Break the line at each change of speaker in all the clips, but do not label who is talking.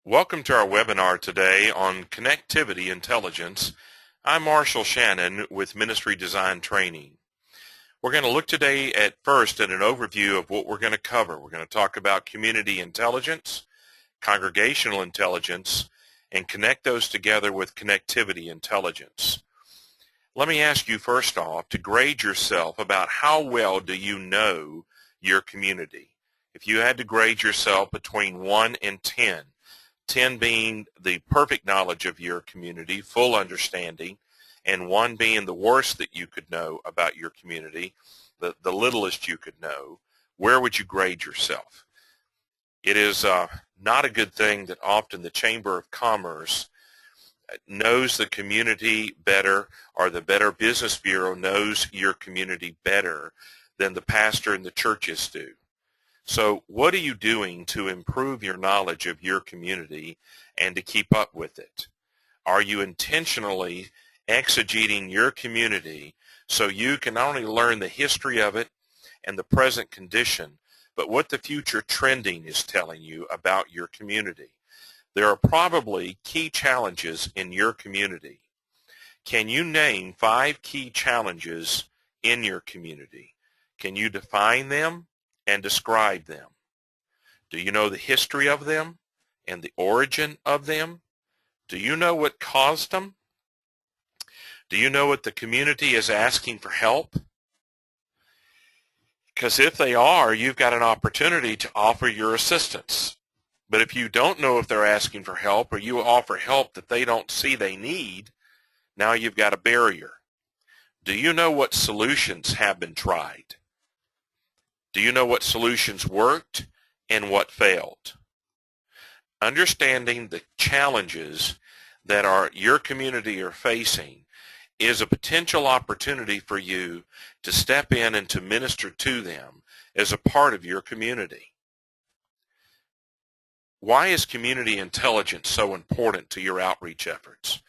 Welcome to our webinar today on Connectivity Intelligence. I'm Marshall Shannon with Ministry Design Training. We're going to look today at an overview of what we're going to cover. We're going to talk about community intelligence, congregational intelligence, and connect those together with connectivity intelligence. Let me ask you first off to grade yourself about how well do you know your community. If you had to grade yourself between 1 and 10, 10 being the perfect knowledge of your community, full understanding, and 1 being the worst that you could know about your community, the littlest you could know, where would you grade yourself? It is not a good thing that often the Chamber of Commerce knows the community better, or the Better Business Bureau knows your community better than the pastor and the churches do. So what are you doing to improve your knowledge of your community and to keep up with it? Are you intentionally exegeting your community so you can not only learn the history of it and the present condition, but what the future trending is telling you about your community? There are probably key challenges in your community. Can you name 5 key challenges in your community? Can you define them and describe them? Do you know the history of them and the origin of them? Do you know what caused them? Do you know what the community is asking for help? Because if they are, you've got an opportunity to offer your assistance. But if you don't know if they're asking for help, or you offer help that they don't see they need, now you've got a barrier. Do you know what solutions have been tried? Do you know what solutions worked and what failed? Understanding the challenges that your community are facing is a potential opportunity for you to step in and to minister to them as a part of your community. Why is community intelligence so important to your outreach efforts?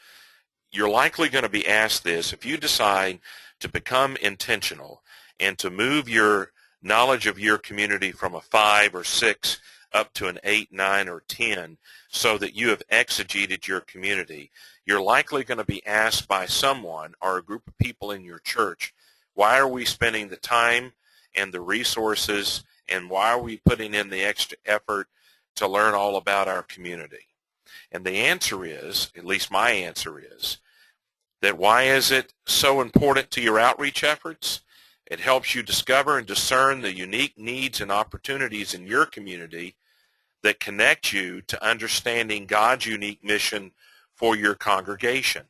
You're likely going to be asked this if you decide to become intentional and to move your knowledge of your community from a 5 or 6 up to an 8, 9, or 10 so that you have exegeted your community. You're likely going to be asked by someone or a group of people in your church, why are we spending the time and the resources, and why are we putting in the extra effort to learn all about our community? And the answer is, at least my answer is, that why is it so important to your outreach efforts? It helps you discover and discern the unique needs and opportunities in your community that connect you to understanding God's unique mission for your congregation.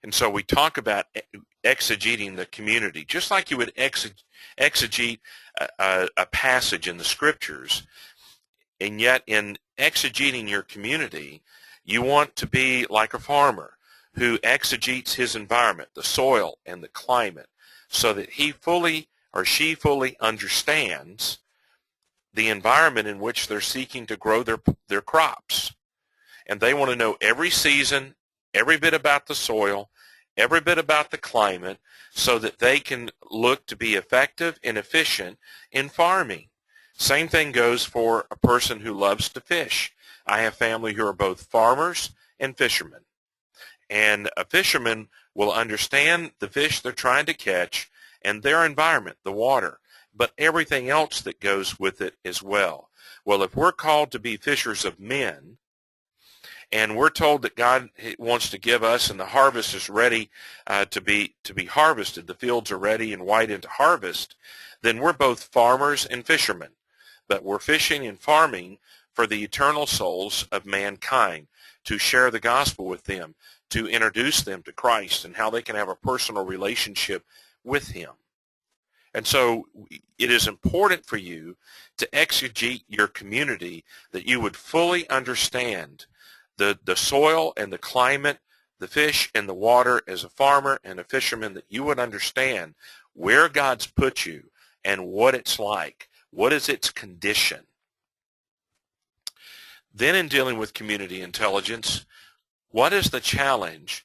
And so we talk about exegeting the community, just like you would exegete a passage in the Scriptures. And yet in exegeting your community, you want to be like a farmer who exegetes his environment, the soil and the climate, so that he fully or she fully understands the environment in which they're seeking to grow their crops. And they want to know every season, every bit about the soil, every bit about the climate, so that they can look to be effective and efficient in farming. Same thing goes for a person who loves to fish. I have family who are both farmers and fishermen. And a fisherman will understand the fish they're trying to catch and their environment, the water, but everything else that goes with it as well. Well, if we're called to be fishers of men, and we're told that God wants to give us, and the harvest is ready to be harvested, the fields are ready and white into harvest, then we're both farmers and fishermen. But we're fishing and farming for the eternal souls of mankind, to share the gospel with them, to introduce them to Christ and how they can have a personal relationship with Him. And so it is important for you to exegete your community, that you would fully understand the soil and the climate, the fish and the water as a farmer and a fisherman, that you would understand where God's put you and what it's like, what is its condition. Then in dealing with community intelligence, what is the challenge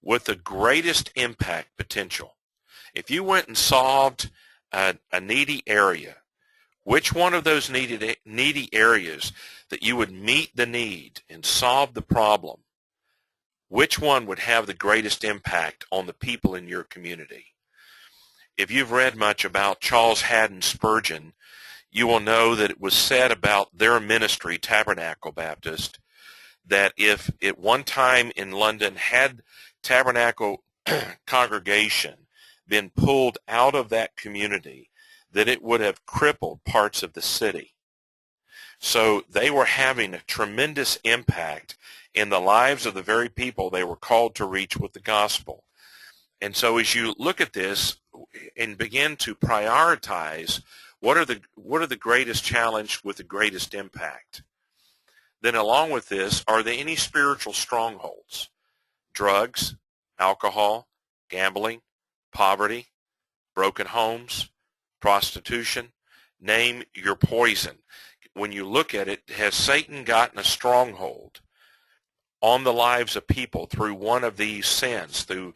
with the greatest impact potential? If you went and solved a needy area Which one of those needy areas that you would meet the need and solve the problem, which one would have the greatest impact on the people in your community? If you've read much about Charles Haddon Spurgeon, you will know that it was said about their ministry, Tabernacle Baptist, that if at one time in London had Tabernacle congregation been pulled out of that community, that it would have crippled parts of the city. So they were having a tremendous impact in the lives of the very people they were called to reach with the gospel. And so as you look at this and begin to prioritize what are the greatest challenge with the greatest impact, then along with this, are there any spiritual strongholds? Drugs, alcohol, gambling, poverty, broken homes, prostitution? Name your poison. When you look at it, has Satan gotten a stronghold on the lives of people through one of these sins, through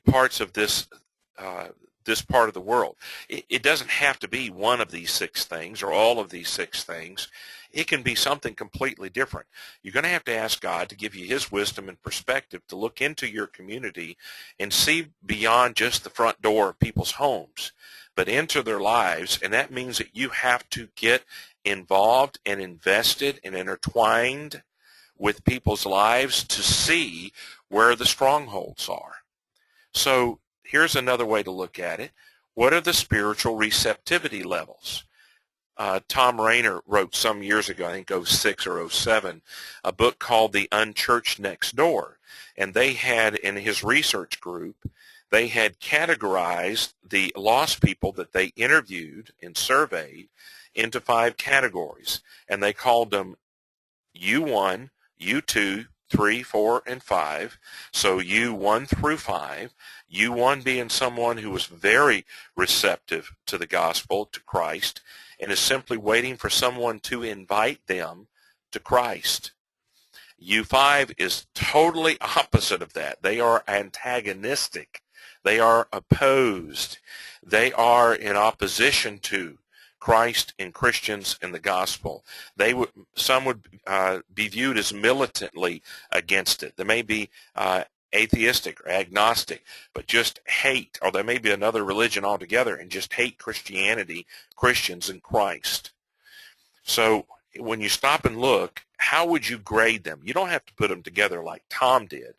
parts of this part of the world? It doesn't have to be one of these 6 things or all of these 6 things. It can be something completely different. You're going to have to ask God to give you his wisdom and perspective to look into your community and see beyond just the front door of people's homes, but into their lives. And that means that you have to get involved and invested and intertwined with people's lives to see where the strongholds are. So here's another way to look at it. What are the spiritual receptivity levels? Tom Rainer wrote some years ago, I think 06 or 07, a book called The Unchurched Next Door. And they had, in his research group, they had categorized the lost people that they interviewed and surveyed into 5 categories. And they called them U1, U2, 3, 4, and 5. So U1 through 5. U1 being someone who was very receptive to the gospel, to Christ, and is simply waiting for someone to invite them to Christ. U5 is totally opposite of that. They are antagonistic. They are opposed. They are in opposition to Christ and Christians and the gospel. Some would be viewed as militantly against it. They may be atheistic or agnostic, but just hate, or there may be another religion altogether and just hate Christianity, Christians, and Christ. So when you stop and look, how would you grade them? You don't have to put them together like Tom did,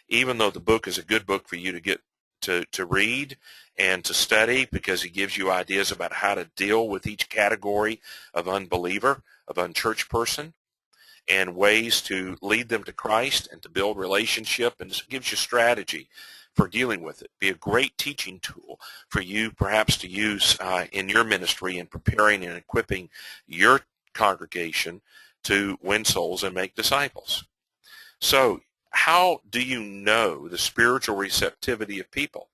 even though the book is a good book for you to get to read and to study, because he gives you ideas about how to deal with each category of unbeliever, of unchurched person, and ways to lead them to Christ and to build relationship, and it gives you strategy for dealing with it. Be a great teaching tool for you perhaps to use in your ministry in preparing and equipping your congregation to win souls and make disciples. So how do you know the spiritual receptivity of people?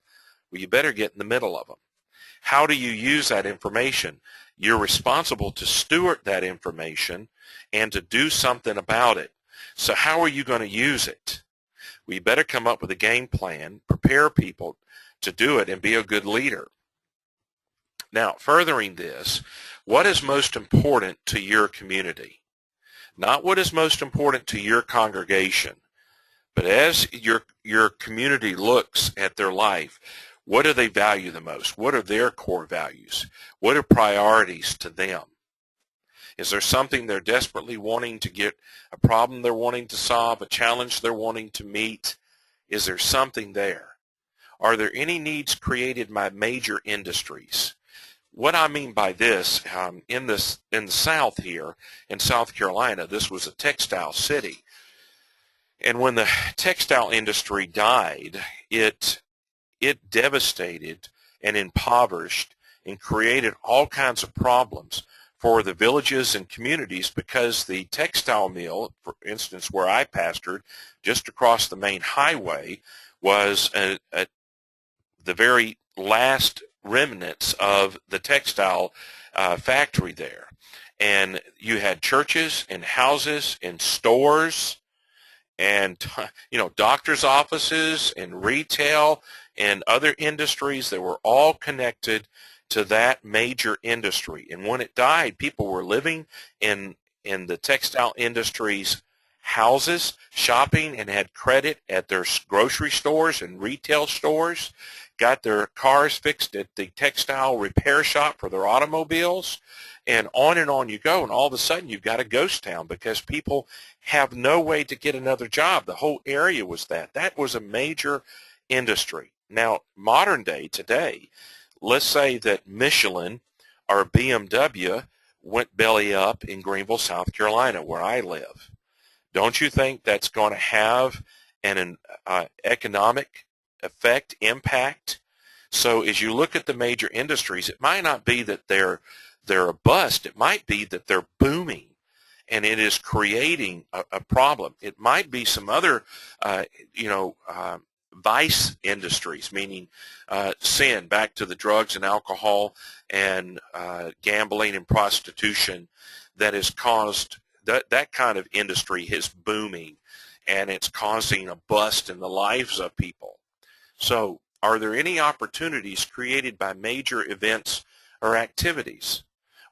Well, you better get in the middle of them. How do you use that information? You're responsible to steward that information and to do something about it. So how are you going to use it? We better come up with a game plan, prepare people to do it, and be a good leader. Now, furthering this, what is most important to your community? Not what is most important to your congregation, but as your community looks at their life, what do they value the most? What are their core values? What are priorities to them? Is there something they're desperately wanting to get, a problem they're wanting to solve, a challenge they're wanting to meet? Is there something there? Are there any needs created by major industries? What I mean by this, in the South here, in South Carolina, this was a textile city. And when the textile industry died, it devastated and impoverished and created all kinds of problems for the villages and communities, because the textile mill, for instance, where I pastored, just across the main highway, was the very last remnants of the textile factory there. And you had churches and houses and stores and doctors' offices and retail and other industries that were all connected to that major industry. And when it died, people were living in the textile industry's houses, shopping, and had credit at their grocery stores and retail stores, got their cars fixed at the textile repair shop for their automobiles, and on you go. And all of a sudden, you've got a ghost town because people have no way to get another job. The whole area was that. That was a major industry. Now, modern day, today, let's say that Michelin or BMW went belly up in Greenville, South Carolina, where I live. Don't you think that's going to have an economic effect, impact? So as you look at the major industries, it might not be that they're a bust. It might be that they're booming, and it is creating a problem. It might be some other, vice industries, meaning sin, back to the drugs and alcohol and gambling and prostitution, that has caused that kind of industry is booming, and it's causing a bust in the lives of people. So are there any opportunities created by major events or activities?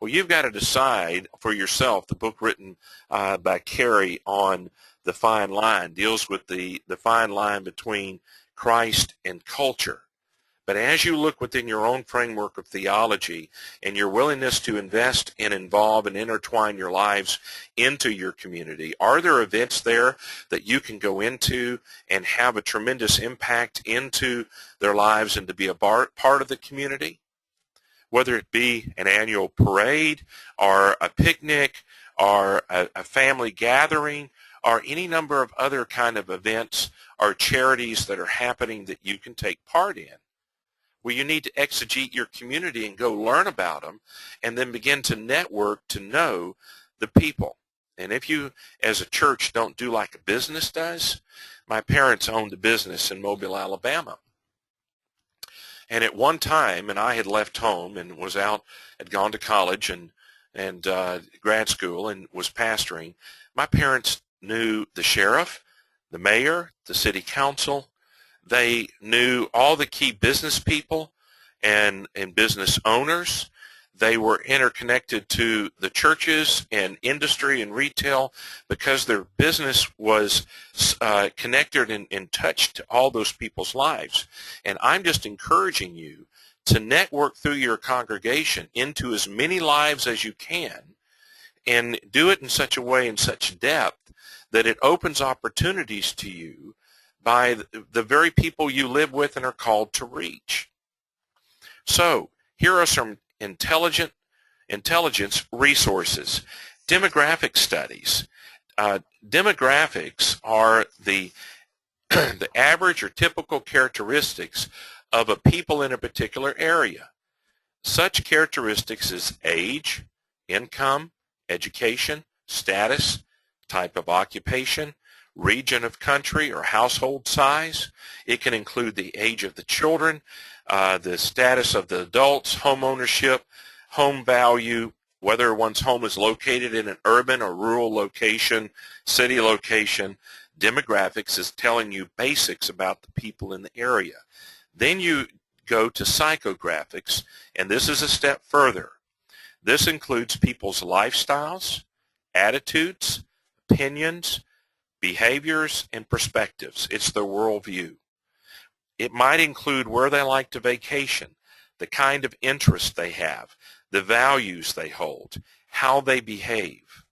Well, you've got to decide for yourself. The book written by Carey on the fine line deals with the fine line between Christ and culture. But as you look within your own framework of theology and your willingness to invest and involve and intertwine your lives into your community, are there events there that you can go into and have a tremendous impact into their lives and to be a part of the community? Whether it be an annual parade or a picnic or a family gathering or any number of other kind of events or charities that are happening that you can take part in. Well, you need to exegete your community and go learn about them and then begin to network to know the people. And if you, as a church, don't do like a business does, my parents owned a business in Mobile, Alabama. And at one time, and I had left home and was out, had gone to college and grad school and was pastoring, my parents knew the sheriff, the mayor, the city council. They knew all the key business people and business owners. They were interconnected to the churches and industry and retail because their business was connected and touched all those people's lives. And I'm just encouraging you to network through your congregation into as many lives as you can and do it in such a way, in such depth, that it opens opportunities to you by the very people you live with and are called to reach. So here are some intelligence resources. Demographic studies. Demographics are the average or typical characteristics of a people in a particular area. Such characteristics as age, income, education, status, type of occupation, region of country or household size. It can include the age of the children, the status of the adults, home ownership, home value, whether one's home is located in an urban or rural location, city location. Demographics is telling you basics about the people in the area. Then you go to psychographics, and this is a step further. This includes people's lifestyles, attitudes, opinions, behaviors, and perspectives. It's their worldview. It might include where they like to vacation, the kind of interests they have, the values they hold, how they behave.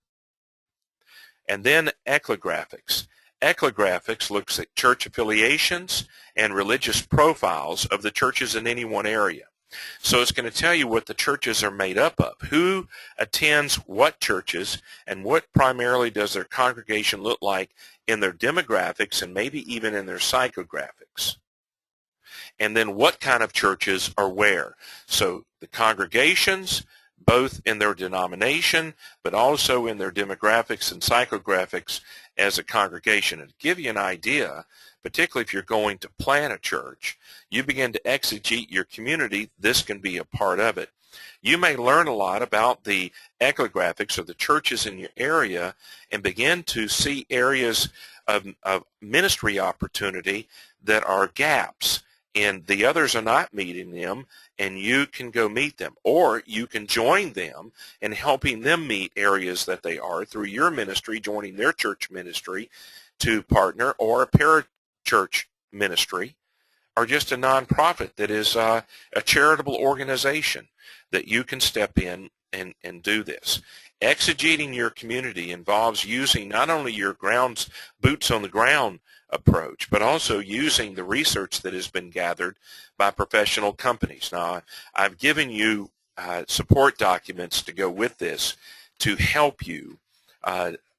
And then eclographics. Eclographics looks at church affiliations and religious profiles of the churches in any one area. So it's going to tell you what the churches are made up of, who attends what churches, and what primarily does their congregation look like in their demographics and maybe even in their psychographics. And then what kind of churches are where. So the congregations, both in their denomination, but also in their demographics and psychographics as a congregation. And to give you an idea, particularly if you're going to plant a church, you begin to exegete your community, this can be a part of it. You may learn a lot about the eclographics or the churches in your area and begin to see areas of ministry opportunity that are gaps. and the others are not meeting them, and you can go meet them. Or you can join them in helping them meet areas that they are through your ministry, joining their church ministry to partner, or a parachurch ministry, or just a nonprofit that is a charitable organization that you can step in and do this. Exegeting your community involves using not only your boots on the ground approach, but also using the research that has been gathered by professional companies. Now, I've given you support documents to go with this to help you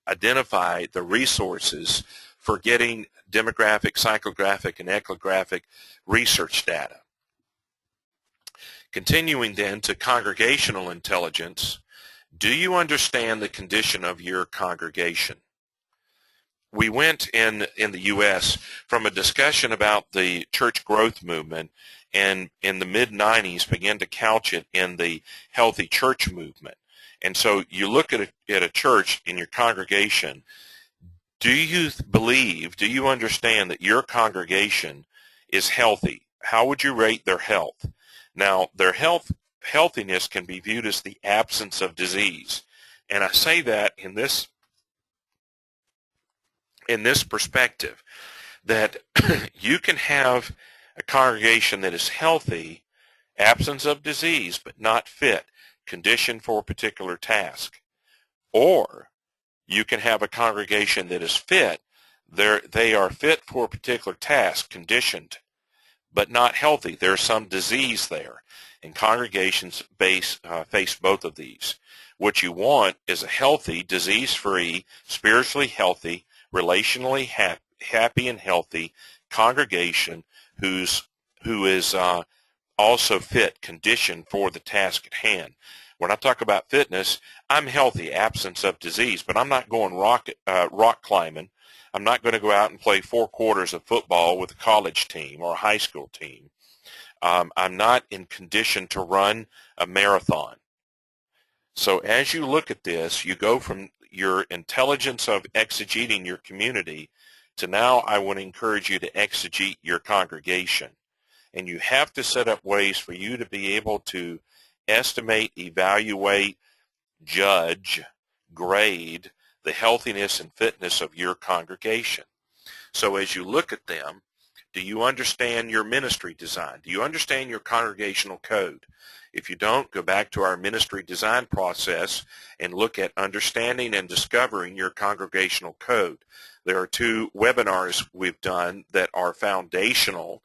identify the resources for getting demographic, psychographic, and ethnographic research data. Continuing then to congregational intelligence, do you understand the condition of your congregation? We went in the U.S. from a discussion about the church growth movement, and in the mid-90s began to couch it in the healthy church movement. And so you look at a church in your congregation. Do you believe, do you understand that your congregation is healthy? How would you rate their health? Now, their healthiness can be viewed as the absence of disease. And I say that in this perspective, that you can have a congregation that is healthy, absence of disease, but not fit, conditioned for a particular task. Or you can have a congregation that is fit, they are fit for a particular task, conditioned, but not healthy. There's some disease there. And congregations face both of these. What you want is a healthy, disease-free, spiritually healthy, relationally happy and healthy congregation who is also fit, conditioned for the task at hand. When I talk about fitness, I'm healthy, absence of disease, but I'm not going rock climbing. I'm not going to go out and play 4 quarters of football with a college team or a high school team. I'm not in condition to run a marathon. So as you look at this, you go from your intelligence of exegeting your community to now I want to encourage you to exegete your congregation. And you have to set up ways for you to be able to estimate, evaluate, judge, grade the healthiness and fitness of your congregation. So as you look at them, do you understand your ministry design? Do you understand your congregational code? If you don't, go back to our ministry design process and look at understanding and discovering your congregational code. There are 2 webinars we've done that are foundational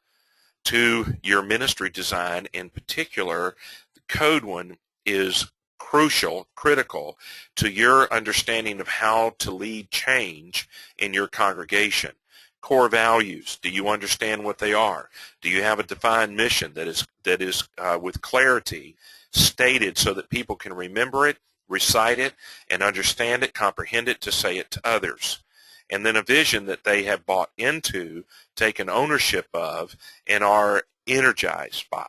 to your ministry design. In particular, the code one is critical to your understanding of how to lead change in your congregation. Core values, do you understand what they are? Do you have a defined mission that is with clarity stated so that people can remember it, recite it, and understand it, comprehend it to say it to others? And then a vision that they have bought into, taken ownership of, and are energized by,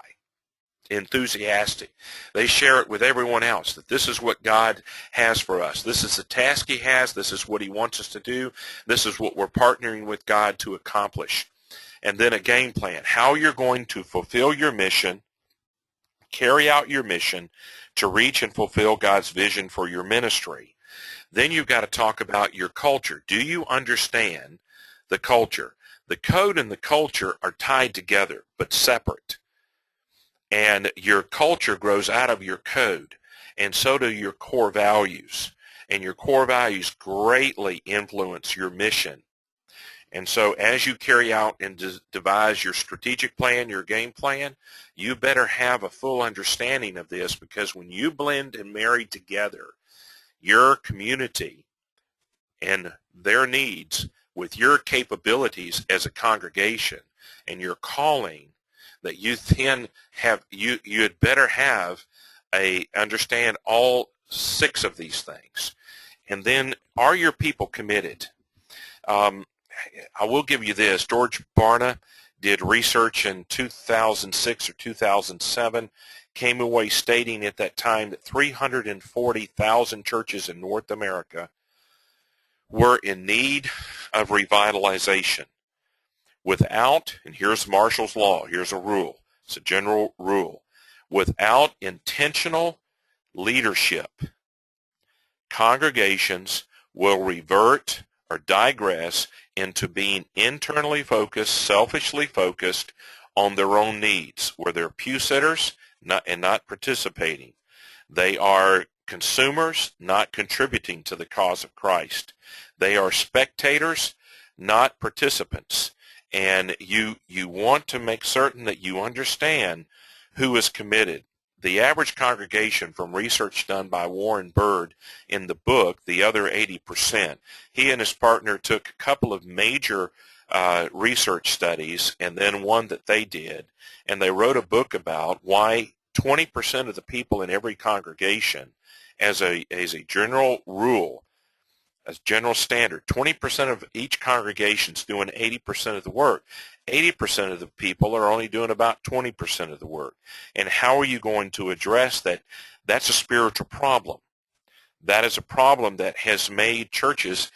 enthusiastic. They share it with everyone else, that this is what God has for us. This is the task he has. This is what he wants us to do. This is what we're partnering with God to accomplish. And then a game plan, how you're going to fulfill your mission, carry out your mission to reach and fulfill God's vision for your ministry. Then you've got to talk about your culture. Do you understand the culture? The code and the culture are tied together, but separate. And your culture grows out of your code, and so do your core values. And your core values greatly influence your mission. And so as you carry out and devise your strategic plan, your game plan, you better have a full understanding of this, because when you blend and marry together your community and their needs with your capabilities as a congregation and your calling, that you then have, you had better have understand all 6 of these things. And then, are your people committed? I will give you this. George Barna did research in 2006 or 2007, came away stating at that time that 340,000 churches in North America were in need of revitalization. Without, and here's Marshall's Law, here's a rule, it's a general rule, without intentional leadership, congregations will revert or digress into being internally focused, selfishly focused on their own needs, where they're pew sitters and not participating. They are consumers, not contributing to the cause of Christ. They are spectators, not participants. And you want to make certain that you understand who is committed. The average congregation, from research done by Warren Bird in the book, The Other 80%, he and his partner took a couple of major research studies and then one that they did, and they wrote a book about why 20% of the people in every congregation, as a general rule, as general standard, 20% of each congregation is doing 80% of the work. 80% of the people are only doing about 20% of the work. And how are you going to address that? That's a spiritual problem. That is a problem that has made churches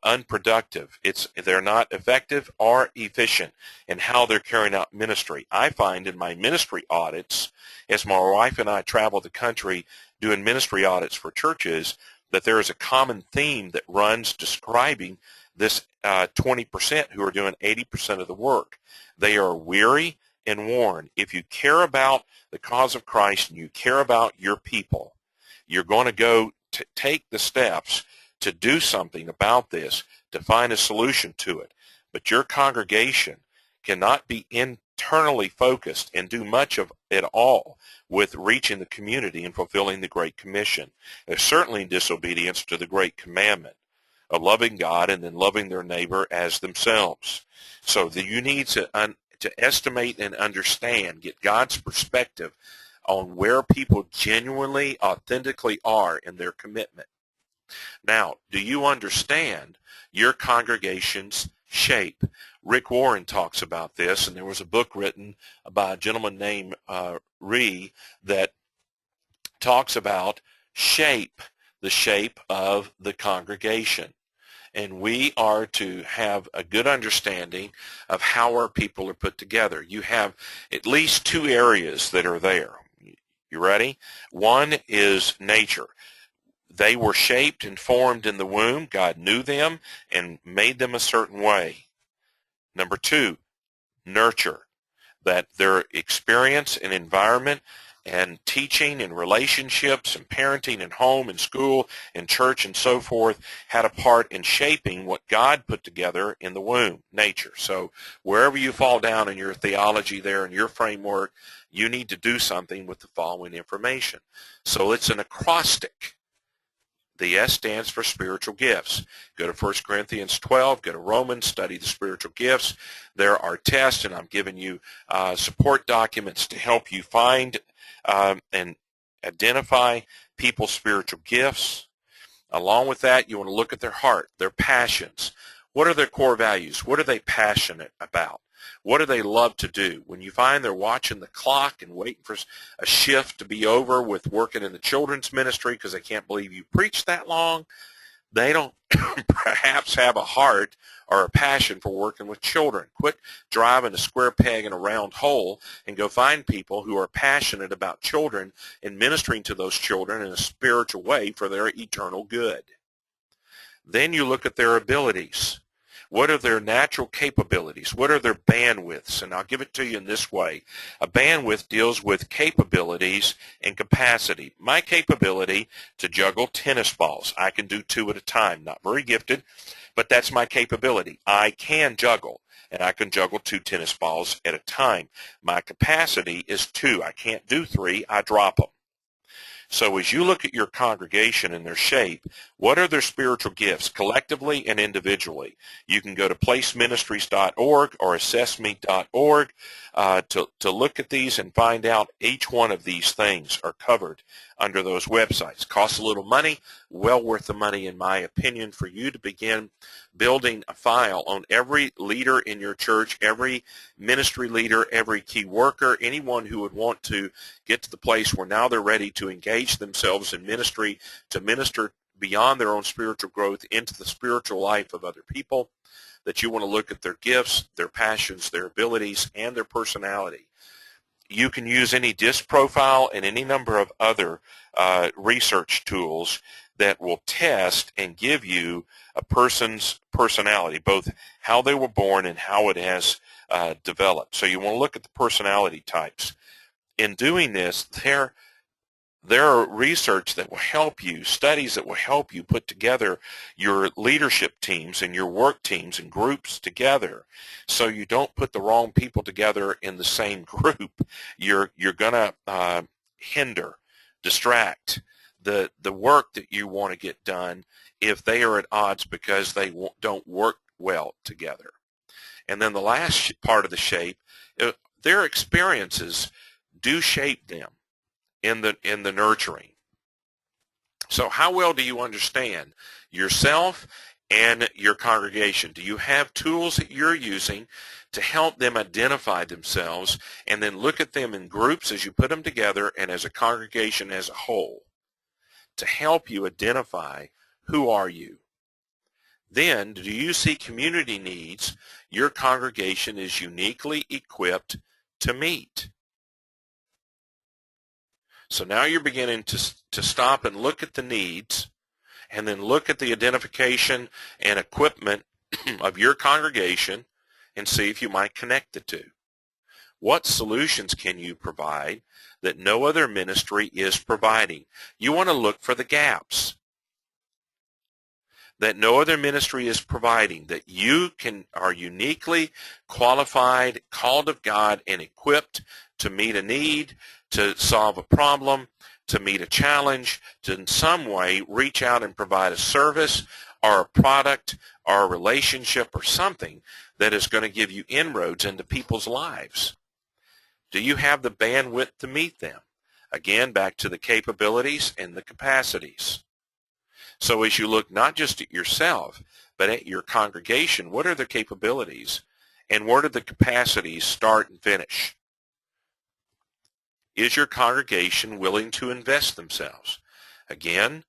unproductive. They're not effective or efficient in how they're carrying out ministry. I find in my ministry audits, as my wife and I travel the country doing ministry audits for churches, that there is a common theme that runs describing this 20% who are doing 80% of the work. They are weary and worn. If you care about the cause of Christ and you care about your people, you're going to go to take the steps to do something about this, to find a solution to it. But your congregation cannot be internally focused and do much of it all with reaching the community and fulfilling the Great Commission. There's certainly disobedience to the Great Commandment of loving God and then loving their neighbor as themselves. So you need to estimate and understand, get God's perspective on where people genuinely, authentically are in their commitment. Now, do you understand your congregation's shape? Rick Warren talks about this, and there was a book written by a gentleman named Ree that talks about the shape of the congregation. And we are to have a good understanding of how our people are put together. You have at least two areas that are there. You ready? One is nature. They were shaped and formed in the womb. God knew them and made them a certain way. Number two, nurture. That their experience and environment and teaching and relationships and parenting and home and school and church and so forth had a part in shaping what God put together in the womb, nature. So wherever you fall down in your theology there and your framework, you need to do something with the following information. So it's an acrostic. The S stands for spiritual gifts. Go to 1 Corinthians 12, go to Romans, study the spiritual gifts. There are tests, and I'm giving you support documents to help you find and identify people's spiritual gifts. Along with that, you want to look at their heart, their passions. What are their core values? What are they passionate about? What do they love to do? When you find they're watching the clock and waiting for a shift to be over with working in the children's ministry because they can't believe you preached that long, they don't perhaps have a heart or a passion for working with children. Quit driving a square peg in a round hole and go find people who are passionate about children and ministering to those children in a spiritual way for their eternal good. Then you look at their abilities. What are their natural capabilities? What are their bandwidths? And I'll give it to you in this way. A bandwidth deals with capabilities and capacity. My capability to juggle tennis balls. I can do 2 at a time. Not very gifted, but that's my capability. I can juggle, and I can juggle 2 tennis balls at a time. My capacity is 2. I can't do 3. I drop them. So as you look at your congregation and their shape, what are their spiritual gifts, collectively and individually? You can go to placeministries.org or assessme.org to look at these and find out each one of these things are covered under those websites. Costs a little money, well worth the money in my opinion, for you to begin building a file on every leader in your church, every ministry leader, every key worker, anyone who would want to get to the place where now they're ready to engage themselves in ministry, to minister beyond their own spiritual growth into the spiritual life of other people, that you want to look at their gifts, their passions, their abilities, and their personality. You can use any DISC profile and any number of other research tools that will test and give you a person's personality, both how they were born and how it has developed. So you want to look at the personality types. In doing this, there are research that will help you, studies that will help you put together your leadership teams and your work teams and groups together, so you don't put the wrong people together in the same group. You're going to hinder, distract the work that you want to get done if they are at odds because they don't work well together. And then the last part of the shape, their experiences do shape them in the nurturing. So how well do you understand yourself and your congregation? Do you have tools that you're using to help them identify themselves and then look at them in groups as you put them together and as a congregation as a whole to help you identify who are you? Then, do you see community needs your congregation is uniquely equipped to meet? So now you're beginning to stop and look at the needs and then look at the identification and equipment of your congregation and see if you might connect the two. What solutions can you provide that no other ministry is providing? You want to look for the gaps that no other ministry is providing, that you are uniquely qualified, called of God, and equipped to meet a need, to solve a problem, to meet a challenge, to in some way reach out and provide a service or a product or a relationship or something that is going to give you inroads into people's lives. Do you have the bandwidth to meet them? Again, back to the capabilities and the capacities. So as you look not just at yourself, but at your congregation, what are the capabilities and where do the capacities start and finish? Is your congregation willing to invest themselves? Again,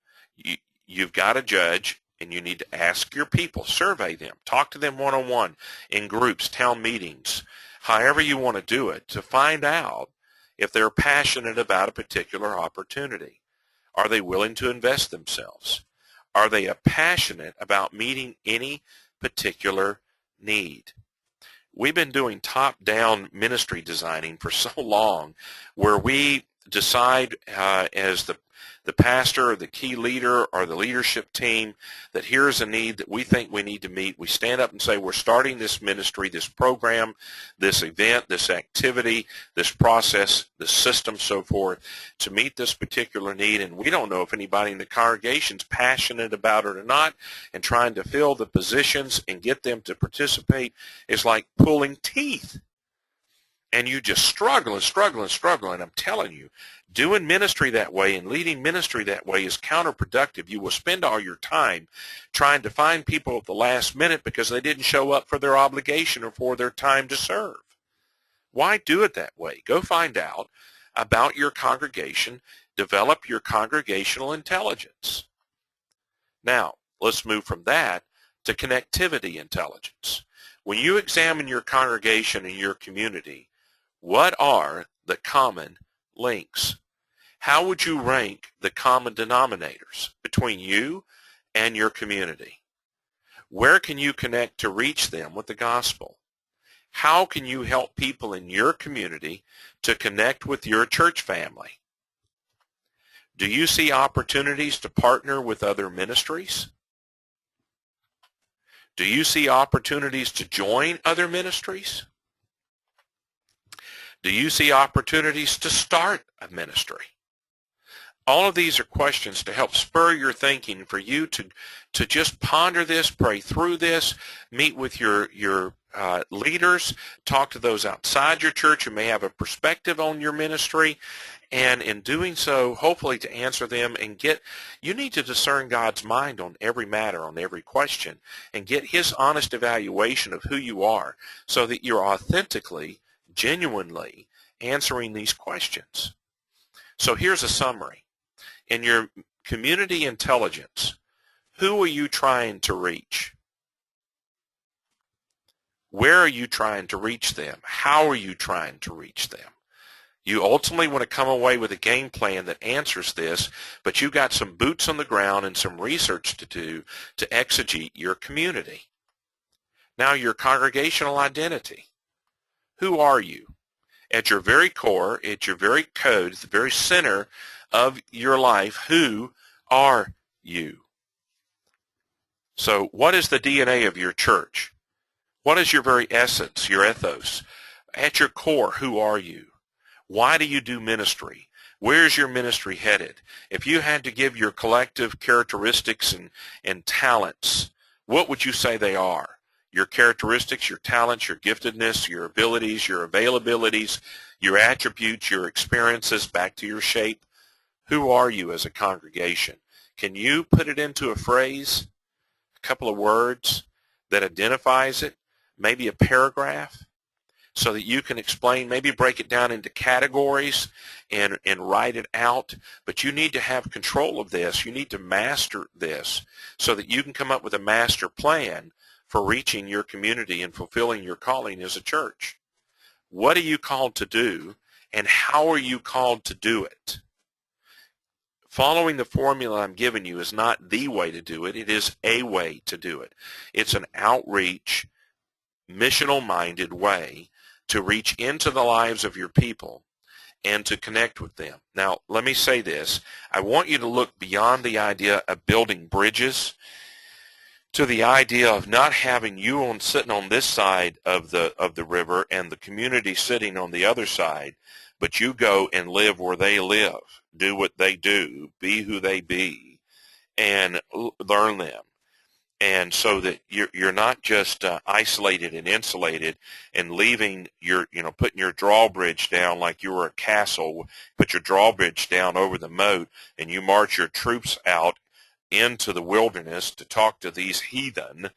you've got to judge, and you need to ask your people, survey them, talk to them one-on-one in groups, town meetings, however you want to do it, to find out if they're passionate about a particular opportunity. Are they willing to invest themselves? Are they passionate about meeting any particular need? We've been doing top-down ministry designing for so long where we decide as the pastor or the key leader or the leadership team that here's a need that we think we need to meet. We stand up and say we're starting this ministry, this program, this event, this activity, this process, this system, so forth, to meet this particular need. And we don't know if anybody in the congregation's passionate about it or not, and trying to fill the positions and get them to participate is like pulling teeth. And you just struggle and struggle and struggle. And I'm telling you, doing ministry that way and leading ministry that way is counterproductive. You will spend all your time trying to find people at the last minute because they didn't show up for their obligation or for their time to serve. Why do it that way? Go find out about your congregation. Develop your congregational intelligence. Now, let's move from that to connectivity intelligence. When you examine your congregation and your community, what are the common links? How would you rank the common denominators between you and your community? Where can you connect to reach them with the gospel? How can you help people in your community to connect with your church family? Do you see opportunities to partner with other ministries? Do you see opportunities to join other ministries? Do you see opportunities to start a ministry? All of these are questions to help spur your thinking for you to just ponder this, pray through this, meet with your leaders, talk to those outside your church who may have a perspective on your ministry, and in doing so, hopefully to answer them and you need to discern God's mind on every matter, on every question, and get his honest evaluation of who you are so that you're authentically, genuinely answering these questions. So here's a summary. In your community intelligence. Who are you trying to reach? Where are you trying to reach them? How are you trying to reach them? You ultimately want to come away with a game plan that answers this, but you've got some boots on the ground and some research to do to exegete your community. Now, your congregational identity. Who are you? At your very core, at your very code, at the very center of your life, who are you? So what is the DNA of your church? What is your very essence, your ethos? At your core, who are you? Why do you do ministry? Where's your ministry headed? If you had to give your collective characteristics and talents, what would you say they are? Your characteristics, your talents, your giftedness, your abilities, your availabilities, your attributes, your experiences, back to your shape. Who are you as a congregation? Can you put it into a phrase, a couple of words that identifies it, maybe a paragraph, so that you can explain, maybe break it down into categories and write it out. But you need to have control of this. You need to master this so that you can come up with a master plan for reaching your community and fulfilling your calling as a church. What are you called to do, and how are you called to do it? Following the formula I'm giving you is not the way to do it. It is a way to do it. It's an outreach, missional-minded way to reach into the lives of your people and to connect with them. Now, let me say this. I want you to look beyond the idea of building bridges to the idea of not having you sitting on this side of the river and the community sitting on the other side, but you go and live where they live, do what they do, be who they be, and learn them. And so that you're not just isolated and insulated and leaving putting your drawbridge down like you were a castle, put your drawbridge down over the moat, and you march your troops out into the wilderness to talk to these heathen,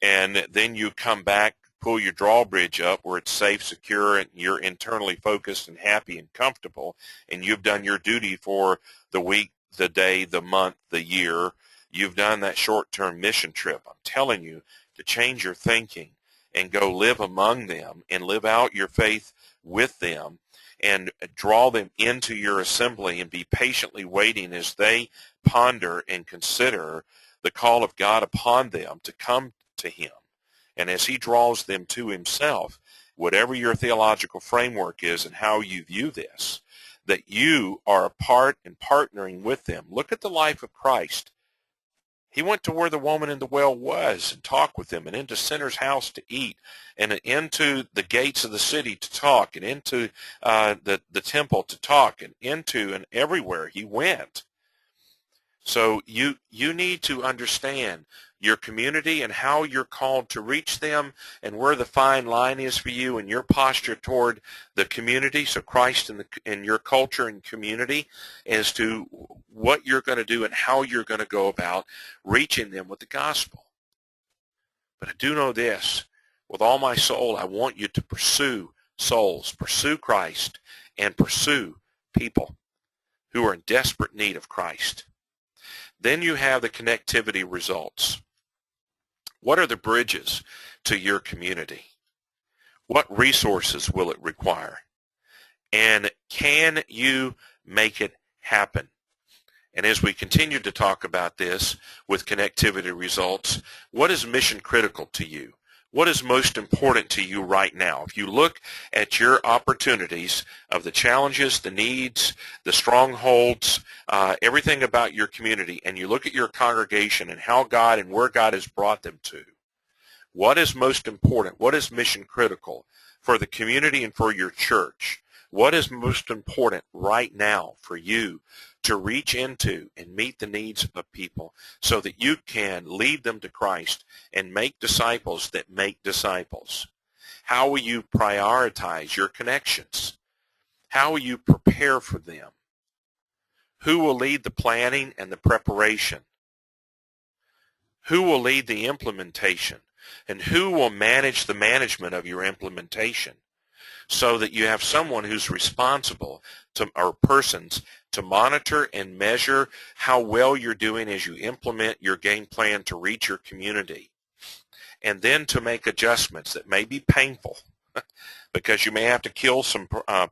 and then you come back, pull your drawbridge up where it's safe, secure, and you're internally focused and happy and comfortable, and you've done your duty for the week, the day, the month, the year. You've done that short-term mission trip. I'm telling you to change your thinking and go live among them and live out your faith with them and draw them into your assembly and be patiently waiting as they ponder and consider the call of God upon them to come to him. And as he draws them to himself, whatever your theological framework is and how you view this, that you are a part and partnering with them. Look at the life of Christ. He went to where the woman in the well was and talked with them, and into sinner's house to eat, and into the gates of the city to talk, and into the temple to talk, and into and everywhere he went. So you need to understand your community and how you're called to reach them and where the fine line is for you and your posture toward the community, so Christ and your culture and community, as to what you're going to do and how you're going to go about reaching them with the gospel. But I do know this. With all my soul, I want you to pursue souls, pursue Christ, and pursue people who are in desperate need of Christ. Then you have the connectivity results. What are the bridges to your community? What resources will it require? And can you make it happen? And as we continue to talk about this with connectivity results, what is mission critical to you? What is most important to you right now? If you look at your opportunities of the challenges, the needs, the strongholds, everything about your community, and you look at your congregation and how God and where God has brought them to, what is most important? What is mission critical for the community and for your church? What is most important right now for you to reach into and meet the needs of people so that you can lead them to Christ and make disciples that make disciples? How will you prioritize your connections? How will you prepare for them? Who will lead the planning and the preparation? Who will lead the implementation? And who will manage the management of your implementation? so that you have someone who's responsible to, or persons, to monitor and measure how well you're doing as you implement your game plan to reach your community, and then to make adjustments that may be painful because you may have to kill some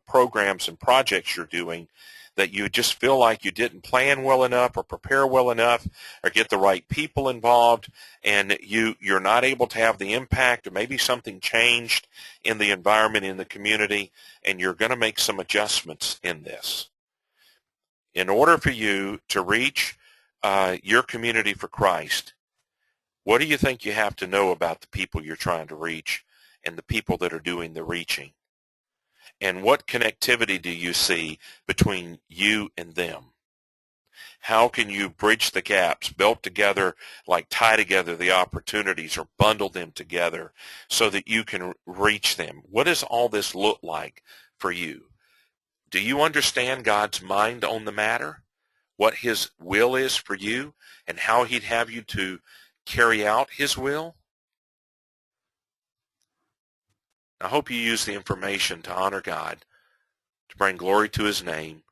programs and projects you're doing that you just feel like you didn't plan well enough or prepare well enough or get the right people involved, and you're not able to have the impact, or maybe something changed in the environment in the community, and you're going to make some adjustments in this. In order for you to reach your community for Christ, what do you think you have to know about the people you're trying to reach and the people that are doing the reaching? And what connectivity do you see between you and them? How can you bridge the gaps, build together, like tie together the opportunities or bundle them together so that you can reach them? What does all this look like for you? Do you understand God's mind on the matter? What his will is for you and how he'd have you to carry out his will? I hope you use the information to honor God, to bring glory to his name,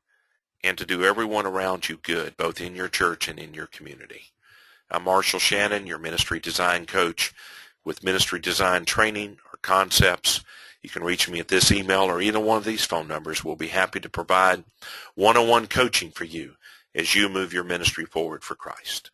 and to do everyone around you good, both in your church and in your community. I'm Marshall Shannon, your ministry design coach with ministry design training or concepts. You can reach me at this email or either one of these phone numbers. We'll be happy to provide one-on-one coaching for you as you move your ministry forward for Christ.